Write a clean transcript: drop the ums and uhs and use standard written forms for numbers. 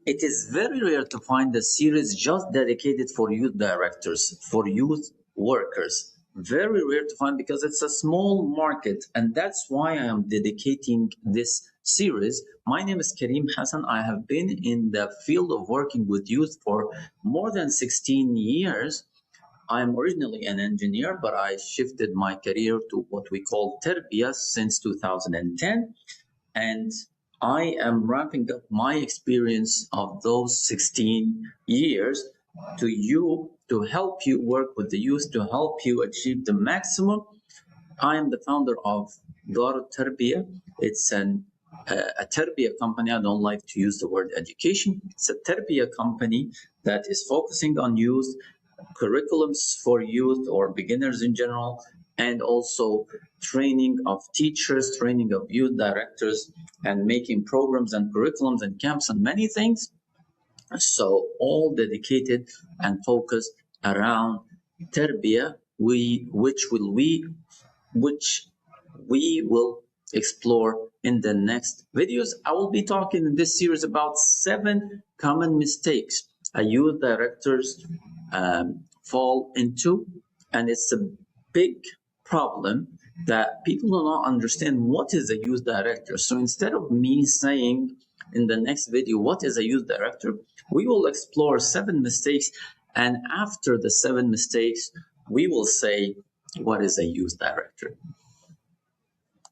It is very rare to find a series just dedicated for youth directors, for youth workers. Very rare to find because it's a small market, and that's why I am dedicating this series. My name is Karim Hassan. I have been in the field of working with youth for more than 16 years. I'm originally an engineer, but I shifted my career to what we call Terbiya since 2010. And I am ramping up my experience of those 16 years to you to help you work with the youth, to help you achieve the maximum. I am the founder of Dar Tarbiya. It's a Tarbiya company. I don't like to use the word education. It's a Tarbiya company that is focusing on youth, curriculums for youth or beginners in general, and also training of teachers, training of youth directors, and making programs and curriculums and camps and many things. So all dedicated and focused around Terbiya, which we will explore in the next videos. I will be talking in this series about 7 common mistakes a youth directors fall into, and it's a big problem that people do not understand what is a youth director. So instead of me saying in the next video what is a youth director, we will explore 7 mistakes, and after the 7 mistakes we will say what is a youth director.